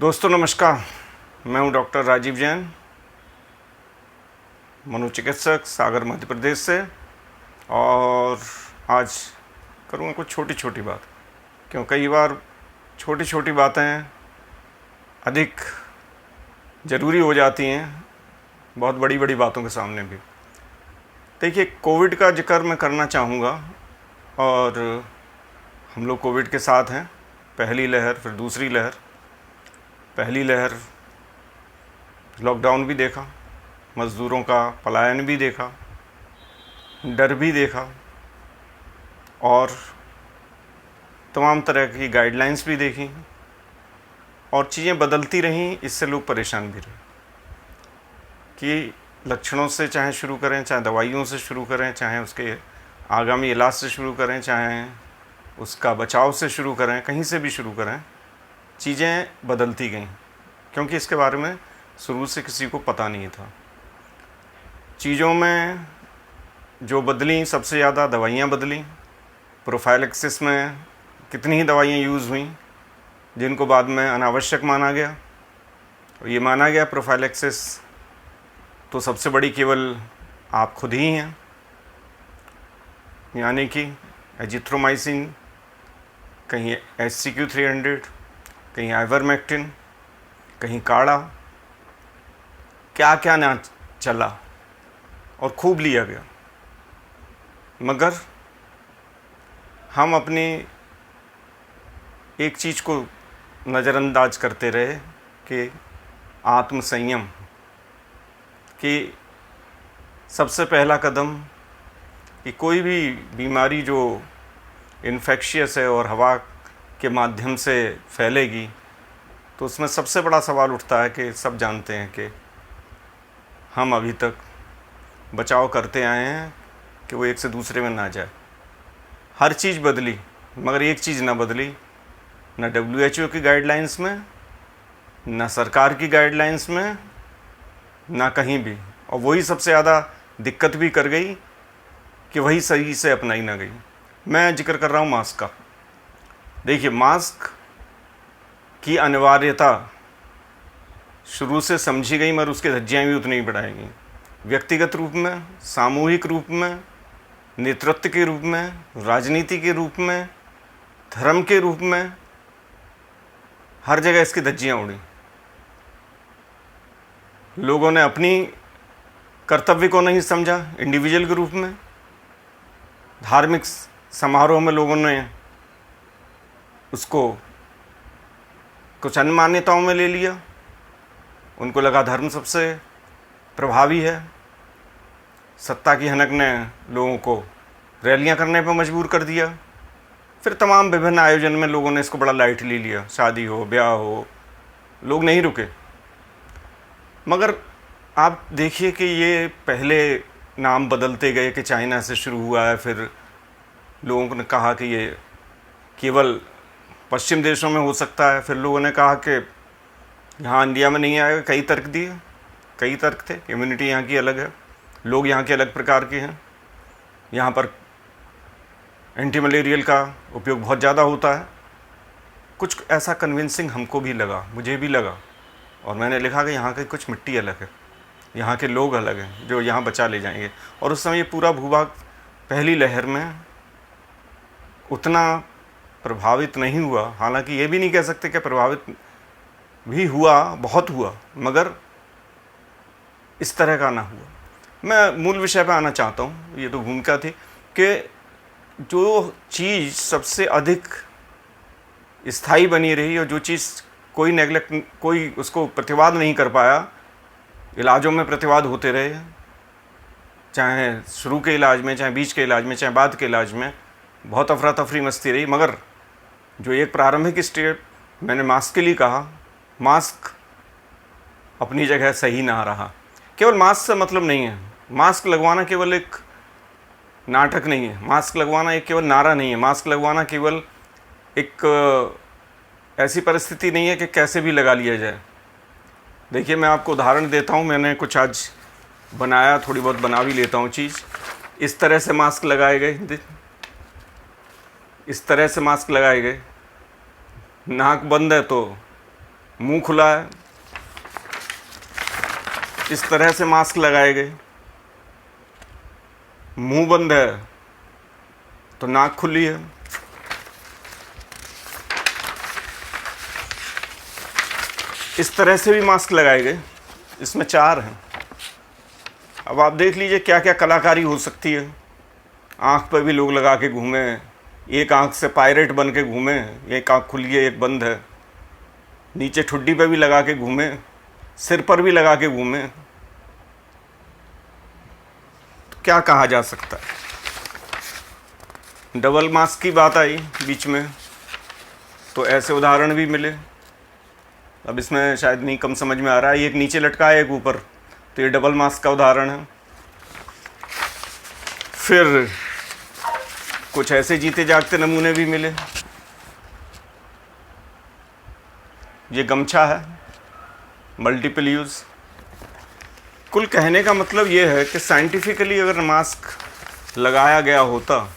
दोस्तों नमस्कार। मैं हूं डॉक्टर राजीव जैन, मनोचिकित्सक, सागर मध्य प्रदेश से। और आज करूँगा कुछ छोटी छोटी बात, क्यों कई बार छोटी छोटी बातें अधिक ज़रूरी हो जाती हैं बहुत बड़ी बड़ी बातों के सामने भी। देखिए, कोविड का जिक्र मैं करना चाहूँगा। और हम लोग कोविड के साथ हैं, पहली लहर फिर दूसरी लहर। पहली लहर लॉकडाउन भी देखा, मज़दूरों का पलायन भी देखा, डर भी देखा, और तमाम तरह की गाइडलाइंस भी देखी, और चीज़ें बदलती रहीं। इससे लोग परेशान भी रहे कि लक्षणों से चाहे शुरू करें, चाहे दवाइयों से शुरू करें, चाहे उसके आगामी इलाज से शुरू करें, चाहे उसका बचाव से शुरू करें, कहीं से भी शुरू करें, चीज़ें बदलती गईं, क्योंकि इसके बारे में शुरू से किसी को पता नहीं था। चीज़ों में जो बदली, सबसे ज़्यादा दवाइयाँ बदली। प्रोफाइलैक्सिस में कितनी ही दवाइयाँ यूज़ हुई जिनको बाद में अनावश्यक माना गया। और ये माना गया प्रोफाइलैक्सिस तो सबसे बड़ी केवल आप खुद ही हैं, यानी कि एजिथ्रोमाइसिन, कहीं HCQ300, कहीं आइवरमेक्टिन, कहीं काढ़ा, क्या क्या ना चला और खूब लिया गया। मगर हम अपनी एक चीज़ को नज़रअंदाज करते रहे कि आत्मसंयम, कि सबसे पहला कदम कि कोई भी बीमारी जो इन्फेक्शियस है और हवा के माध्यम से फैलेगी, तो उसमें सबसे बड़ा सवाल उठता है कि सब जानते हैं कि हम अभी तक बचाव करते आए हैं कि वो एक से दूसरे में ना जाए। हर चीज़ बदली, मगर एक चीज़ ना बदली, ना WHO की गाइडलाइंस में, ना सरकार की गाइडलाइंस में, ना कहीं भी। और वही सबसे ज़्यादा दिक्कत भी कर गई कि वही सही से अपनाई ना गई। मैं जिक्र कर रहा हूँ मास्क का। देखिए, मास्क की अनिवार्यता शुरू से समझी गई, मगर उसके धज्जियाँ भी उतनी ही बढ़ाई गई। व्यक्तिगत रूप में, सामूहिक रूप में, नेतृत्व के रूप में, राजनीति के रूप में, धर्म के रूप में, हर जगह इसकी धज्जियाँ उड़ी। लोगों ने अपनी कर्तव्य को नहीं समझा इंडिविजुअल के रूप में। धार्मिक समारोह में लोगों ने उसको कुछ अन्य मान्यताओं में ले लिया। उनको लगा धर्म सबसे प्रभावी है। सत्ता की हनक ने लोगों को रैलियां करने पर मजबूर कर दिया। फिर तमाम विभिन्न आयोजन में लोगों ने इसको बड़ा लाइटली लिया। शादी हो, ब्याह हो, लोग नहीं रुके। मगर आप देखिए कि ये पहले नाम बदलते गए कि चाइना से शुरू हुआ है, फिर लोगों ने कहा कि ये केवल पश्चिम देशों में हो सकता है, फिर लोगों ने कहा कि यहाँ इंडिया में नहीं आएगा। कई तर्क दिए, कई तर्क थे। इम्यूनिटी यहाँ की अलग है, लोग यहाँ के अलग प्रकार के हैं, यहाँ पर एंटी मलेरियल का उपयोग बहुत ज़्यादा होता है। कुछ ऐसा कन्विंसिंग हमको भी लगा, मुझे भी लगा, और मैंने लिखा कि यहाँ की कुछ मिट्टी अलग है, यहाँ के लोग अलग हैं जो यहाँ बचा ले जाएंगे। और उस समय ये पूरा भूभाग पहली लहर में उतना प्रभावित नहीं हुआ। हालांकि ये भी नहीं कह सकते कि प्रभावित भी हुआ, बहुत हुआ, मगर इस तरह का ना हुआ। मैं मूल विषय पर आना चाहता हूँ। ये तो भूमिका थी कि जो चीज़ सबसे अधिक स्थायी बनी रही और जो चीज़ कोई नेगलेक्ट, कोई उसको प्रतिवाद नहीं कर पाया। इलाजों में प्रतिवाद होते रहे, चाहे शुरू के इलाज में, चाहे बीच के इलाज में, चाहे बाद के इलाज में बहुत अफरा तफरी मस्ती रही। मगर जो एक प्रारंभिक स्टेप मैंने मास्क के लिए कहा, मास्क अपनी जगह सही ना रहा। केवल मास्क से मतलब नहीं है। मास्क लगवाना केवल एक नाटक नहीं है। मास्क लगवाना एक केवल नारा नहीं है। मास्क लगवाना केवल एक ऐसी परिस्थिति नहीं है कि कैसे भी लगा लिया जाए। देखिए, मैं आपको उदाहरण देता हूँ। मैंने कुछ आज बनाया, थोड़ी बहुत बना भी लेता हूँ चीज़। इस तरह से मास्क लगाए गए, इस तरह से मास्क लगाए गए। नाक बंद है तो मुंह खुला है, इस तरह से मास्क लगाए गए। मुंह बंद है तो नाक खुली है। इस तरह से भी मास्क लगाए गए। इसमें 4 हैं। अब आप देख लीजिए क्या क्या कलाकारी हो सकती है। आँख पर भी लोग लगा के घूमे, एक आँख से पायरेट बन के घूमे, एक आँख खुली है एक बंद है। नीचे ठुड्डी पे भी लगा के घूमे, सिर पर भी लगा के घूमे। तो क्या कहा जा सकता है। डबल मास्क की बात आई बीच में, तो ऐसे उदाहरण भी मिले। अब इसमें शायद नहीं कम समझ में आ रहा है, एक नीचे लटका है एक ऊपर, तो ये डबल मास्क का उदाहरण है। फिर कुछ ऐसे जीते जागते नमूने भी मिले। ये गमछा है, मल्टीपल यूज़। कुल कहने का मतलब ये है कि साइंटिफिकली अगर मास्क लगाया गया होता,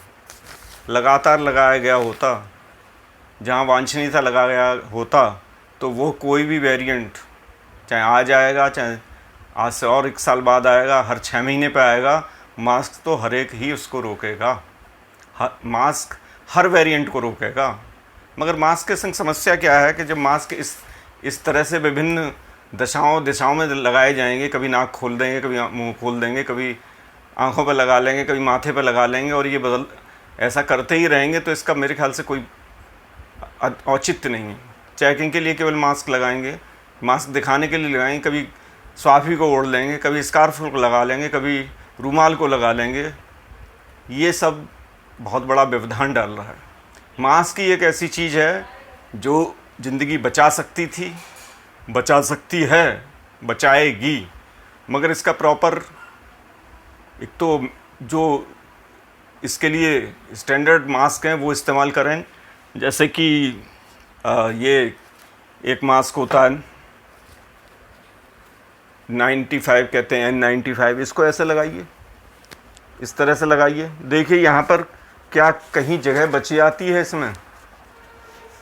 लगातार लगाया गया होता, जहाँ वांछनीयता लगा गया होता, तो वो कोई भी वेरिएंट चाहे आज आएगा, चाहे आज से और 1 साल बाद आएगा, हर 6 महीने पे आएगा, मास्क तो हर एक ही उसको रोकेगा। मास्क हर वेरिएंट को रोकेगा। मगर मास्क के संग समस्या क्या है कि जब मास्क इस तरह से विभिन्न दिशाओं में लगाए जाएंगे, कभी नाक खोल देंगे, कभी मुंह खोल देंगे, कभी आंखों पर लगा लेंगे, कभी माथे पर लगा लेंगे, और ये ऐसा करते ही रहेंगे, तो इसका मेरे ख्याल से कोई औचित्य नहीं है। चेकिंग के लिए केवल मास्क लगाएंगे, मास्क दिखाने के लिए लगाएंगे, कभी स्वाफी को ओढ़ लेंगे, कभी स्कार्फ को लगा लेंगे, कभी रूमाल को लगा लेंगे। ये सब बहुत बड़ा व्यवधान डाल रहा है। मास्क ही एक ऐसी चीज़ है जो ज़िंदगी बचा सकती थी, बचा सकती है, बचाएगी, मगर इसका प्रॉपर एक तो जो इसके लिए स्टैंडर्ड मास्क हैं वो इस्तेमाल करें। जैसे कि ये एक मास्क होता है 95 कहते हैं, N95, इसको ऐसे लगाइए, इस तरह से लगाइए। देखिए यहाँ पर क्या कहीं जगह बची जाती है इसमें।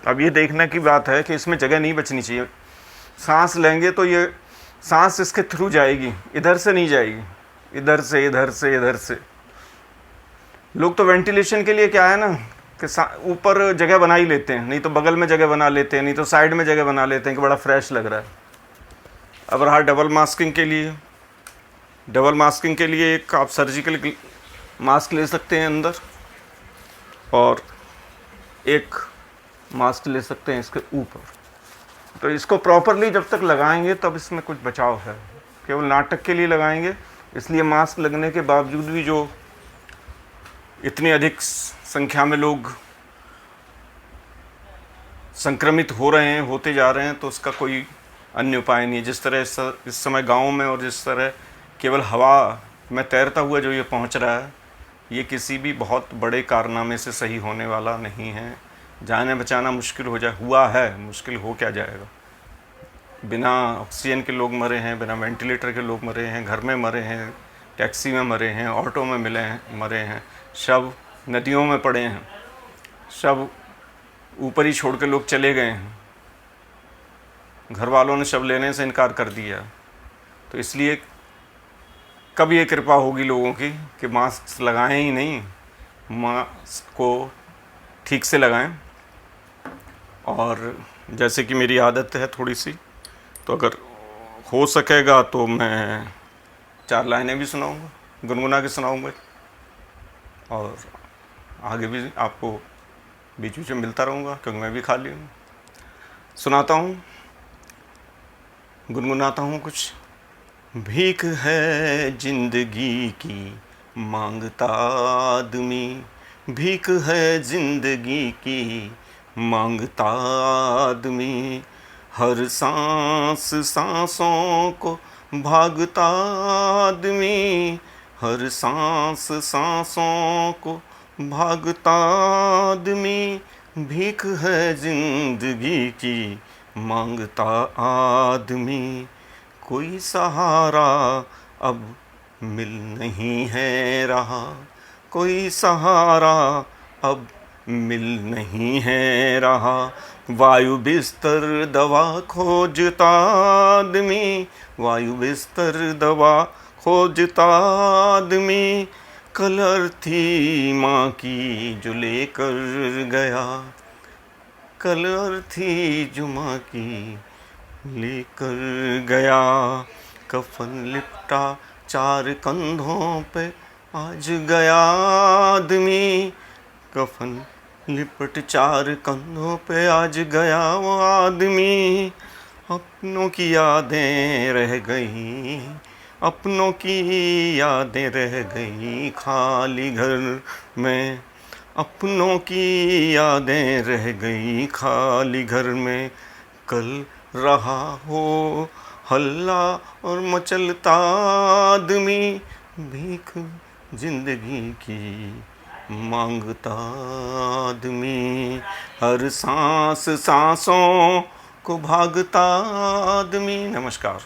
अब ये देखने की बात है कि इसमें जगह नहीं बचनी चाहिए। सांस लेंगे तो ये सांस इसके थ्रू जाएगी, इधर से नहीं जाएगी, इधर से इधर से इधर से। लोग तो वेंटिलेशन के लिए क्या है ना कि ऊपर जगह बना ही लेते हैं, नहीं तो बगल में जगह बना लेते हैं, नहीं तो साइड में जगह बना लेते हैं कि बड़ा फ्रेश लग रहा है। अब रहा डबल मास्किंग के लिए। डबल मास्किंग के लिए एक आप सर्जिकल मास्क ले सकते हैं अंदर, और एक मास्क ले सकते हैं इसके ऊपर। तो इसको प्रॉपरली जब तक लगाएंगे तब इसमें कुछ बचाव है। केवल नाटक के लिए लगाएंगे, इसलिए मास्क लगने के बावजूद भी जो इतनी अधिक संख्या में लोग संक्रमित हो रहे हैं, होते जा रहे हैं, तो उसका कोई अन्य उपाय नहीं है। जिस तरह इस समय गाँव में और जिस तरह केवल हवा में तैरता हुआ जो ये पहुंच रहा है, ये किसी भी बहुत बड़े कारनामे से सही होने वाला नहीं है। जाने बचाना मुश्किल हुआ है, मुश्किल हो क्या जाएगा। बिना ऑक्सीजन के लोग मरे हैं, बिना वेंटिलेटर के लोग मरे हैं, घर में मरे हैं, टैक्सी में मरे हैं, ऑटो में मरे हैं, शव नदियों में पड़े हैं, शव ऊपर ही छोड़ के लोग चले गए हैं, घर वालों ने शव लेने से इनकार कर दिया। तो इसलिए कब ये कृपा होगी लोगों की कि मास्क लगाएं ही नहीं, मास्क को ठीक से लगाएं। और जैसे कि मेरी आदत है थोड़ी सी, तो अगर हो सकेगा तो मैं 4 लाइनें भी सुनाऊंगा, गुनगुना के सुनाऊंगा, और आगे भी आपको बीच बीच में मिलता रहूँगा क्योंकि मैं भी खाली हूँ। सुनाता हूँ, गुनगुनाता हूँ कुछ। भीख है जिंदगी की मांगता आदमी, भीख है जिंदगी की मांगता आदमी, हर सांस सांसों को भागता आदमी, हर सांस सांसों को भागता आदमी, भीख है जिंदगी की मांगता आदमी, कोई सहारा अब मिल नहीं है रहा, कोई सहारा अब मिल नहीं है रहा। वायु बिस्तर दवा खोजता आदमी, वायु बिस्तर दवा खोजता आदमी, कलर थी माँ की जो लेकर गया, कलर थी जो माँ की लेकर गया। कफन लिपटा 4 कंधों पे आज गया आदमी, कफन लिपट 4 कंधों पे आज गया वो आदमी। अपनों की यादें रह गई, अपनों की यादें रह गई खाली घर में, अपनों की यादें रह गई खाली घर में। कल रहा हो हल्ला और मचलता आदमी, भीख जिंदगी की मांगता आदमी, हर सांस सांसों को भागता आदमी। नमस्कार।